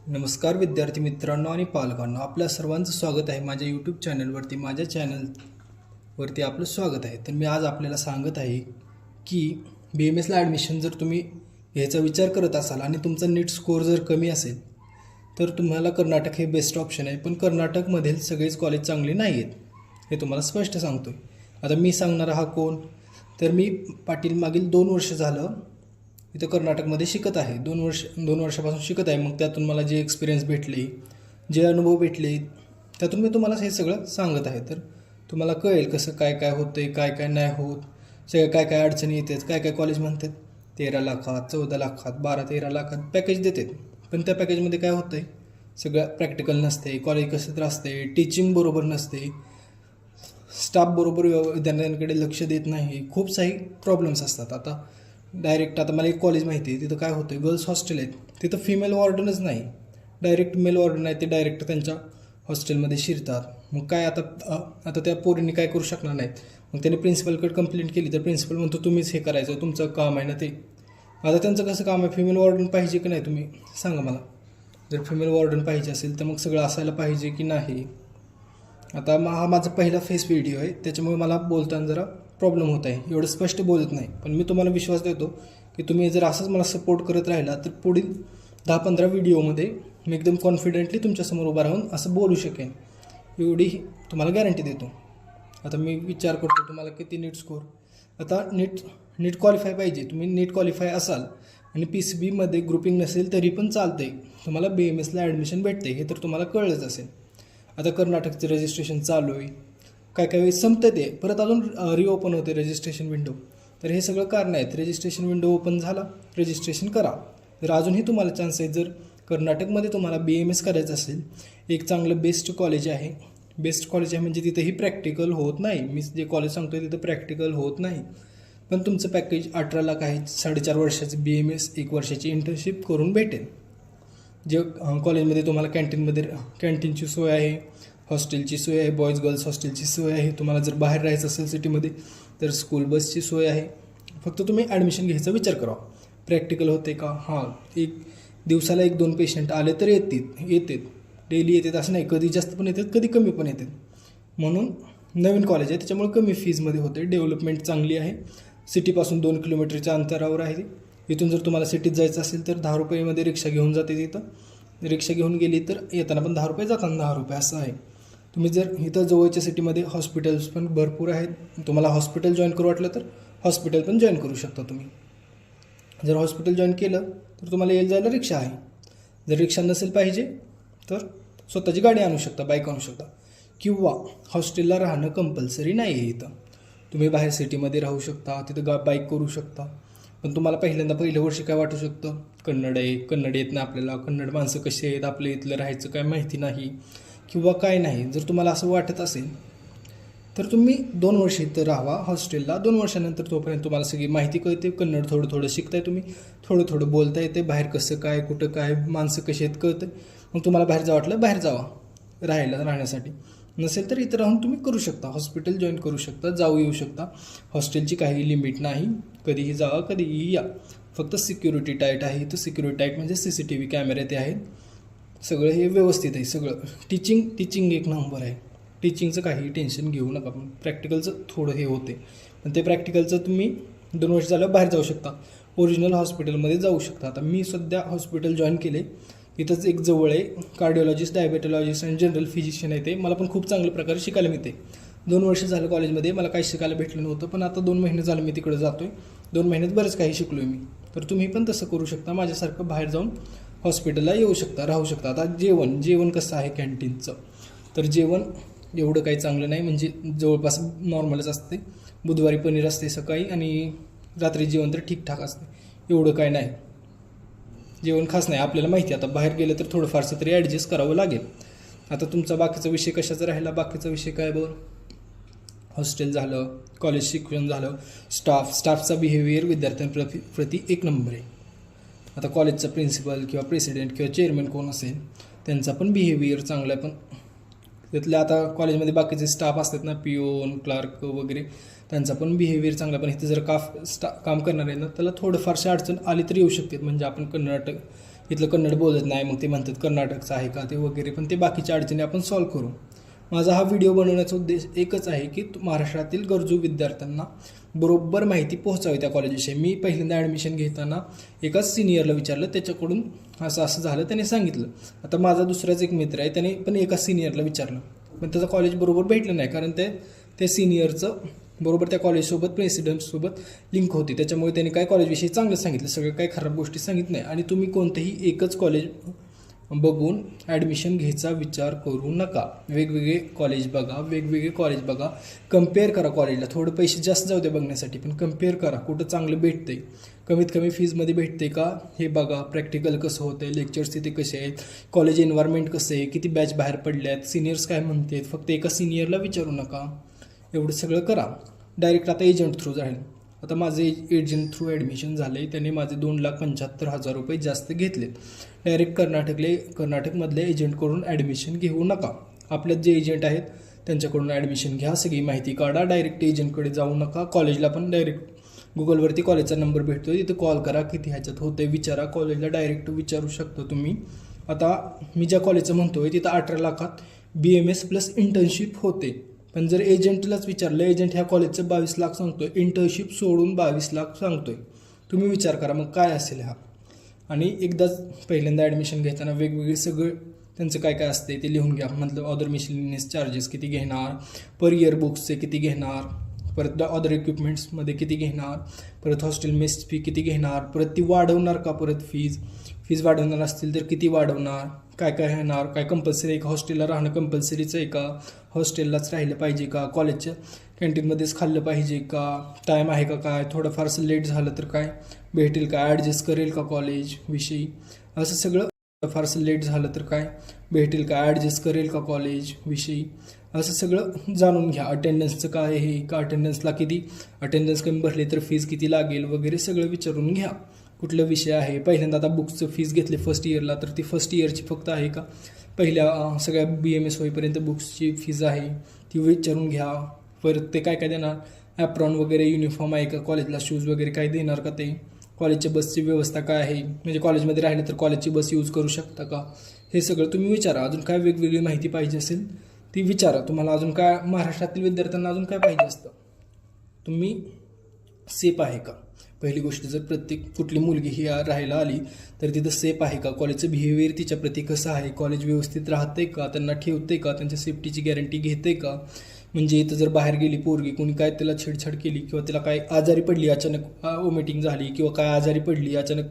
नमस्कार विद्यार्थी मित्रांनो आणि पालकांनो, आपल्या सर्वांचं स्वागत आहे माझ्या यूट्यूब चॅनलवरती. माझ्या चॅनलवरती आपलं स्वागत आहे. तर मी आज आपल्याला सांगत आहे की BMSला ॲडमिशन जर तुम्ही घ्यायचा विचार करत असाल आणि तुमचा नीट स्कोअर जर कमी असेल तर तुम्हाला कर्नाटक हे बेस्ट ऑप्शन आहे. पण कर्नाटकमधील सगळेच कॉलेज चांगले नाही आहेत हे तुम्हाला स्पष्ट सांगतो आहे. आता मी सांगणारा हा कोण, तर मी पाटील मागील 2 वर्ष झालं इथं कर्नाटकमध्ये शिकत आहे. 2 वर्षापासून शिकत आहे. मग त्यातून मला जे एक्सपिरियन्स भेटले, जे अनुभव भेटले, त्यातून मी तुम्हाला हे सगळं सांगत आहे. तर तुम्हाला कळेल कसं काय काय होतं आहे, काय काय नाही होत, सगळं काय काय अडचणी येतात. काय काय कॉलेज म्हणतात 13 लाखात, 14 लाखात, 12-13 लाखात पॅकेज देतात. पण त्या पॅकेजमध्ये काय होतं आहे, सगळं प्रॅक्टिकल नसते, कॉलेज कसं तर असते, टीचिंग बरोबर नसते, स्टाफ बरोबर विद्यार्थ्यांकडे लक्ष देत नाही, खूप काही प्रॉब्लेम्स असतात. आता मला एक कॉलेज माहिती आहे, तिथं काय होतं आहे, गर्ल्स हॉस्टेल आहेत, तिथं फिमेल वॉर्डनच नाही, डायरेक्ट मेल वॉर्डन आहे, ते डायरेक्ट त्यांच्या हॉस्टेलमध्ये शिरतात. मग काय आता त्या पोरींनी काय करू शकणार नाहीत. मग त्यांनी प्रिन्सिपलकडे कंप्लेंट केली तर प्रिन्सिपल म्हणतो तुम्हीच हे करायचं, तुमचं काम आहे ना ते. आता त्यांचं कसं काम आहे, फिमेल वॉर्डन पाहिजे की नाही तुम्ही सांगा मला. जर फिमेल वॉर्डन पाहिजे असेल तर मग सगळं असायला पाहिजे की नाही. आता हा माझा पहिला फेस व्हिडिओ आहे, त्याच्यामुळे मला बोलताना जरा प्रॉब्लेम होत आहे, एवढं स्पष्ट बोलत नाही. पण मी तुम्हाला विश्वास देतो की तुम्ही जर असंच मला सपोर्ट करत राहिला तर पुढील 10-15 व्हिडिओमध्ये मी एकदम कॉन्फिडेंटली तुमच्यासमोर उभा राहून असं बोलू शकेन, एवढी तुम्हाला गॅरंटी देतो. आता मी विचार करतो तुम्हाला किती नीट स्कोअर. आता नीट क्वालिफाय पाहिजे. तुम्ही नीट क्वालिफाय असाल आणि PCBमध्ये ग्रुपिंग नसेल तरी पण चालतं आहे, तुम्हाला BMSला ॲडमिशन भेटते, हे तर तुम्हाला कळलंच असेल. आता कर्नाटकचं रजिस्ट्रेशन चालू आहे, काय काय वेळेस संपतं ते, परत अजून रिओपन होते रजिस्ट्रेशन विंडो. तर हे सगळं कारण आहेत. रजिस्ट्रेशन विंडो ओपन झाला, रजिस्ट्रेशन करा. तर अजूनही तुम्हाला चान्स आहे. जर कर्नाटकमध्ये तुम्हाला BMS करायचं असेल, एक चांगलं बेस्ट कॉलेज आहे म्हणजे तिथंही प्रॅक्टिकल होत नाही. मी जे कॉलेज सांगतो आहे तिथं प्रॅक्टिकल होत नाही. पण तुमचं पॅकेज 18 लाख आहे, 4.5 वर्षाचं BMS, 1 वर्षाची इंटर्नशिप करून भेटेल. जे कॉलेजमध्ये तुम्हाला कॅन्टीनची सोय आहे, हॉस्टेलची सोय आहे, बॉईज गर्ल्स हॉस्टेलची सोय आहे. तुम्हाला जर बाहेर राहायचं असेल सिटीमध्ये तर स्कूल बसची सोय आहे. फक्त तुम्ही ॲडमिशन घ्यायचा विचार करा. प्रॅक्टिकल होते का, हां, एक दिवसाला 1-2 पेशंट आले तर येतात डेली येतात असं नाही, कधी जास्त पण येतात, कधी कमी पण येतात. म्हणून नवीन कॉलेज आहे त्याच्यामुळे कमी फीजमध्ये होते. डेव्हलपमेंट चांगली आहे. सिटीपासून 2 किलोमीटरच्या अंतरावर आहे. इथून जर तुम्हाला सिटीत जायचं असेल तर 10 रुपयेमध्ये रिक्षा घेऊन जाते. तिथं रिक्षा घेऊन गेली तर येताना पण 10 रुपये, जाताना 10 रुपये असं आहे. तुम्ही जर इथं जवळच्या सिटीमध्ये हॉस्पिटल्स पण भरपूर आहेत. तुम्हाला हॉस्पिटल जॉईन करू वाटलं तर हॉस्पिटल पण जॉईन करू शकता तुम्ही. जर हॉस्पिटल जॉईन केलं तर तुम्हाला यायला जायला रिक्षा आहे. जर रिक्षा नसेल पाहिजे तर स्वतःची गाडी आणू शकता, बाईक आणू शकता. किंवा हॉस्टेलला राहणं कंपल्सरी नाही आहे. इथं तुम्ही बाहेर सिटीमध्ये राहू शकता, तिथं बाईक करू शकता. पण तुम्हाला पहिल्या वर्षी काय वाटू शकतं, कन्नड येत नाही आपल्याला, कन्नड माणसं कशी आहेत, आपल्या इथलं राहायचं काय माहिती नाही किंवा काय नाही. जर तुम्हाला असं वाटत असेल तर तुम्ही 2 वर्ष इथं राहावा हॉस्टेलला. 2 वर्षानंतर तोपर्यंत तुम्हाला सगळी माहिती कळते, कन्नड थोडं शिकताय तुम्ही, थोडं बोलता येते, बाहेर कसं काय, कुठं काय, माणसं कशी आहेत कळतं. मग तुम्हाला बाहेर जावं वाटलं बाहेर जावा राहण्यासाठी. नसेल तर इथं राहून तुम्ही करू शकता, हॉस्पिटल जॉईन करू शकता, येऊ शकता. हॉस्टेलची काही लिमिट नाही, कधीही जावा कधीही या. फक्त सिक्युरिटी टाईट आहे. इथं सिक्युरिटी टाईट म्हणजे CCTV कॅमेरे ते आहेत. सगळं हे व्यवस्थित आहे. सगळं टीचिंग 1 नंबर आहे. टीचिंगचं काही टेन्शन घेऊ नका. पण प्रॅक्टिकलचं थोडं हे होते. पण ते प्रॅक्टिकलचं तुम्ही 2 वर्ष झाल्यावर बाहेर जाऊ शकता, ओरिजिनल हॉस्पिटलमध्ये जाऊ शकता. आता मी सध्या हॉस्पिटल जॉईन केले, इथंच एक जवळ आहे, कार्डिओलॉजिस्ट, डायबेटॉलॉजिस्ट आणि जनरल फिजिशियन आहे ते. मला पण खूप चांगल्या प्रकारे शिकायला मिळते. 2 वर्ष झालं कॉलेजमध्ये, मला काही शिकायला भेटलं नव्हतं. पण आता 2 महिने झालं मी तिकडे जातो आहे. 2 महिन्यात बरंच काही शिकलो आहे मी. तर तुम्ही पण तसं करू शकता, माझ्यासारखं बाहेर जाऊन हॉस्पिटलला येऊ शकता, राहू शकता. आता जेवण कसं आहे कॅन्टीनचं, तर जेवण एवढं काही चांगलं नाही, म्हणजे जवळपास नॉर्मलच असते. बुधवारी पनीर असते सकाळी आणि रात्री जेवण तर ठीकठाक असते, एवढं काय नाही, जेवण खास नाही. आपल्याला माहिती आहे आता बाहेर गेलं तर थोडं फारसं तरी ॲडजस्ट करावं लागेल. आता तुमचा बाकीचा विषय कशाचा राहिला, बाकीचा विषय काय बघ, हॉस्टेल झालं, कॉलेज शिक्षण झालं, स्टाफचा बिहेवियर विद्यार्थ्यांप्रती 1 नंबर आहे. आता कॉलेजचा प्रिन्सिपल किंवा प्रेसिडेंट किंवा चेअरमॅन कोण असेल त्यांचा पण बिहेवियर चांगला आहे. पण त्यातल्या आता कॉलेजमध्ये बाकीचे स्टाफ असतात ना, पिओन, क्लार्क वगैरे, त्यांचा पण बिहेवियर चांगला. पण इथे जर काम करणार आहे ना, त्याला थोडंफारशी अडचण आली तरी येऊ शकते. म्हणजे आपण इथलं कन्नड बोलत नाही, मग ते म्हणतात कर्नाटकचं आहे का ते वगैरे, पण ते बाकीच्या अडचणी आपण सॉल्व्ह करू. माझा हा व्हिडिओ बनवण्याचा उद्देश एकच आहे की महाराष्ट्रातील गरजू विद्यार्थ्यांना बरोबर माहिती पोहोचावी त्या कॉलेजविषयी. मी पहिल्यांदा ॲडमिशन घेताना एकाच सिनियरला विचारलं, त्याच्याकडून असं असं झालं, त्याने सांगितलं. आता माझा दुसराच एक मित्र आहे, त्याने पण एकाच सिनियरला विचारलं, पण त्याचं कॉलेज बरोबर भेटलं नाही, कारण ते सिनियरचं बरोबर त्या कॉलेजसोबत प्रेसिडेंटसोबत लिंक होती. त्याच्यामुळे त्यांनी काय कॉलेजविषयी चांगलं सांगितलं, सगळं काही खराब गोष्टी सांगितलं नाही. आणि तुम्ही कोणतंही एकच कॉलेज बघून ॲडमिशन घ्यायचा विचार करू नका. वेगवेगळे कॉलेज बघा, कम्पेअर करा कॉलेजला. थोडं पैसे जास्त जाऊ दे बघण्यासाठी, पण कम्पेअर करा कुठं चांगलं भेटतंय, कमीत कमी फीजमध्ये भेटते का हे बघा. प्रॅक्टिकल कसं होतं आहे, लेक्चर्स तिथे कसे आहेत, कॉलेज एन्व्हायरमेंट कसं आहे, किती बॅच बाहेर पडल्या आहेत, सिनियर्स काय म्हणतात, फक्त एका सिनियरला विचारू नका. एवढं सगळं करा. डायरेक्ट आता एजंट थ्रू जाईल. आता माझे एजंट थ्रू ॲडमिशन झाले, त्याने माझे 2,75,000 रुपये जास्त घेतलेत. डायरेक्ट कर्नाटकमधल्या एजंटकडून ॲडमिशन घेऊ नका. आपल्यात जे एजंट आहेत त्यांच्याकडून ॲडमिशन घ्या, सगळी माहिती काढा. डायरेक्ट एजंटकडे जाऊ नका. कॉलेजला पण डायरेक्ट गुगलवरती कॉलेजचा नंबर भेटतो, तिथे कॉल करा, किती ह्याच्यात होतं आहे विचारा. कॉलेजला डायरेक्ट विचारू शकता तुम्ही. आता मी ज्या कॉलेजचं म्हणतो आहे तिथं 18 लाखात BMS प्लस इंटर्नशिप होते. पण जर एजंटलाच विचारलं, एजंट ह्या कॉलेजचं 22 लाख सांगतोय, इंटर्नशिप सोडून 22 लाख सांगतोय. तुम्ही विचार करा मग काय असेल हा. आणि एकदाच पहिल्यांदा ॲडमिशन घेताना वेगवेगळे सगळं त्यांचं काय काय असते ते लिहून घ्या. मतलब अदर मिसलेनियस चार्जेस किती घेणार, पर इयर बुक्सचे किती घेणार, परत अदर इक्विपमेंट्समध्ये किती घेणार, परत हॉस्टेल मेस फी किती घेणार, परत ती वाढवणार का, परत फीज वाढवणार असतील तर किती वाढवणार, काय काय येणार, काय कंपल्सरी आहे का, हॉस्टेलला राहणं कंपल्सरीचं आहे का, हॉस्टेललाच राहिलं पाहिजे का, कॉलेजच्या कॅन्टीनमध्येच खाल्लं पाहिजे का, टाईम आहे का, काय थोडंफारसं लेट झालं तर काय भेटेल का, ॲडजस्ट करेल का कॉलेजविषयी, असं सगळं. फारसं लेट झालं तर काय भेटेल का, ॲडजस्ट करेल का कॉलेजविषयी, असं सगळं जाणून घ्या. अटेंडन्सचं काय आहे का, अटेंडन्सला किती, अटेंडन्स कमी भरले तर फीज किती लागेल वगैरे सगळं विचारून घ्या. कुठलं विषय आहे, पहिल्यांदा आता बुक्सचं फीज घेतले फर्स्ट इयरला, तर ती फर्स्ट इयरची फक्त आहे का, पहिल्या सगळ्या BMS होईपर्यंत बुक्सची फीज आहे ती विचारून घ्या. परत ते काय काय देणार, ॲप्रॉन वगैरे, युनिफॉर्म आहे का कॉलेजला, शूज वगैरे काय देणार का, ते कॉलेजच्या बसची व्यवस्था काय आहे, म्हणजे कॉलेजमध्ये राहिले तर कॉलेजची बस यूज करू शकता का, हे सगळं तुम्ही विचारा. अजून काय वेगवेगळी माहिती पाहिजे असेल ती विचारा. तुम्हाला अजून काय महाराष्ट्रातील विद्यार्थ्यांना अजून काय पाहिजे असतं, तुम्ही सेफ आहे का, पहिली गोष्ट. जर कुठली मुलगी ही राहायला आली तर तिथं सेफ आहे का, कॉलेजचं बिहेवियर तिच्याप्रती कसं आहे, कॉलेज व्यवस्थित राहते का, त्यांना ठेवते का, त्यांच्या सेफ्टीची गॅरंटी घेते का. म्हणजे इथं जर बाहेर गेली पोरगी, कोणी काय त्याला छेडछाड केली किंवा तिला काय आजारी पडली, अचानक वॉमिटिंग झाली किंवा काय आजारी पडली, अचानक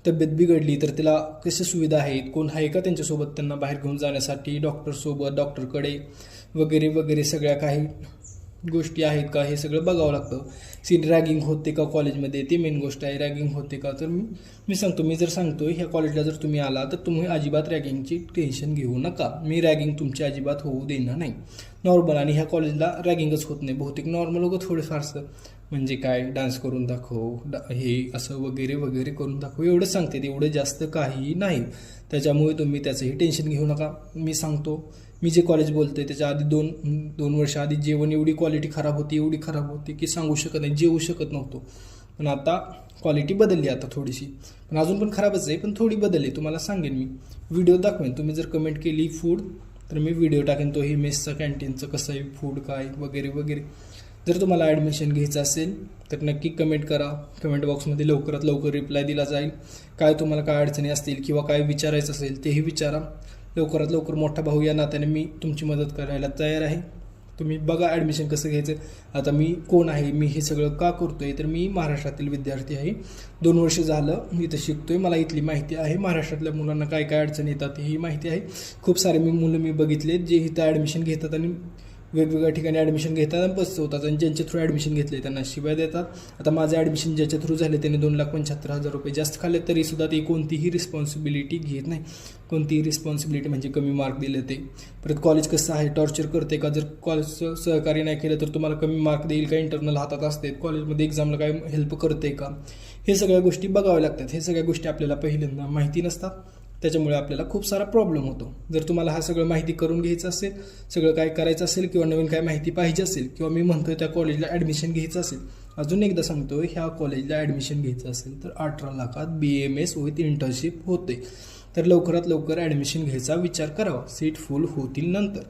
तब्येत बिघडली, तर तिला कशा सुविधा आहेत, कोण आहे का त्यांच्यासोबत त्यांना बाहेर घेऊन जाण्यासाठी, डॉक्टरसोबत, डॉक्टरकडे वगैरे वगैरे सगळ्या काही गोष्टी आहेत का, हे सगळं बघावं लागतं. रॅगिंग होते का कॉलेजमध्ये, ती मेन गोष्ट आहे. रॅगिंग होते का, तर मी सांगतो, मी जर सांगतो ह्या कॉलेजला जर तुम्ही आला तर तुम्ही अजिबात रॅगिंगची टेन्शन घेऊ नका. मी रॅगिंग तुमची अजिबात होऊ देणार नाही. नॉर्मल, आणि ह्या कॉलेजला रॅगिंगच होत नाही बहुतेक. नॉर्मल लोक थोडेफारसं म्हणजे काय डान्स करून दाखव, हे असं वगैरे वगैरे करून दाखव, एवढंच सांगते, एवढं जास्त काही नाही. त्याच्यामुळे तुम्ही त्याचंही टेन्शन घेऊ नका. मी सांगतो, मी जे कॉलेज बोलतोय त्याच्या आधी दोन वर्ष आधी जेवण एवढी क्वालिटी खराब होती की सांगू शकत नाही, जेवू शकत नव्हतो. पण आता क्वालिटी बदलली आता थोडीशी, पण अजून पण खराबच आहे, पण थोडी बदलली. तुम्हाला सांगेन, मी व्हिडिओ दाखवेन. तुम्ही जर कमेंट केली फूड तर मी व्हिडिओ टाकेन, तो ही मेसचा कॅन्टीनचं कसं आहे, फूड काय वगैरे वगैरे. जर तुम्हाला ॲडमिशन घ्यायचं असेल तर नक्की कमेंट करा. कमेंट बॉक्समध्ये लवकरात लवकर रिप्लाय दिला जाईल. काय तुम्हाला काय अडचणी असतील किंवा काय विचारायचं असेल तेही विचारा. लवकरात लवकर मोठा भाऊ या नात्याने मी तुमची मदत करायला तयार आहे. तुम्ही बघा ॲडमिशन कसं घ्यायचं. आता मी कोण आहे, मी हे सगळं का करतो आहे, तर मी महाराष्ट्रातील विद्यार्थी आहे. 2 वर्ष झालं इथं शिकतो आहे. मला इथली माहिती आहे. महाराष्ट्रातल्या मुलांना काय काय अडचणी येतात ही माहिती आहे. खूप सारे मुलं बघितले जे इथं ॲडमिशन घेतात आणि वेगवेगळ्या ठिकाणी ॲडमिशन घेतात आणि पसवतात, आणि ज्यांच्या थ्रू ॲडमिशन घेतले त्यांना शिवाय देतात. आता माझं ॲडमिशन ज्याच्या थ्रू झाले त्याने 2,75,000 रुपये जास्त खाल्ले, तरीसुद्धा ते कोणतीही रिस्पॉन्सिबिलिटी घेत नाही. कोणतीही रिस्पॉन्सिबिलिटी म्हणजे कमी मार्क दिले ते. परत कॉलेज कसं आहे, टॉर्चर करते का, जर कॉलेजचं सहकार्य नाही केलं तर तुम्हाला कमी मार्क देईल का, इंटरनल हातात असते, कॉलेजमध्ये एक्झामला काय हेल्प करते का, हे सगळ्या गोष्टी बघाव्या लागतात. हे सगळ्या गोष्टी आपल्याला पहिल्यांदा माहिती नसतात, त्याच्यामुळे आपल्याला खूप सारा प्रॉब्लेम होतो. जर तुम्हाला हा सगळं माहिती करून घ्यायचं असेल, सगळं काय करायचं असेल किंवा नवीन काय माहिती पाहिजे असेल किंवा मी म्हणतोय त्या कॉलेजला ॲडमिशन घ्यायचं असेल अजून एकदा सांगतो, ह्या कॉलेजला ॲडमिशन घ्यायचं असेल तर 18 लाखात BMS विथ इंटर्नशिप होते. तर लवकरात लवकर ॲडमिशन घ्यायचा विचार करावा, सीट फुल होतील नंतर.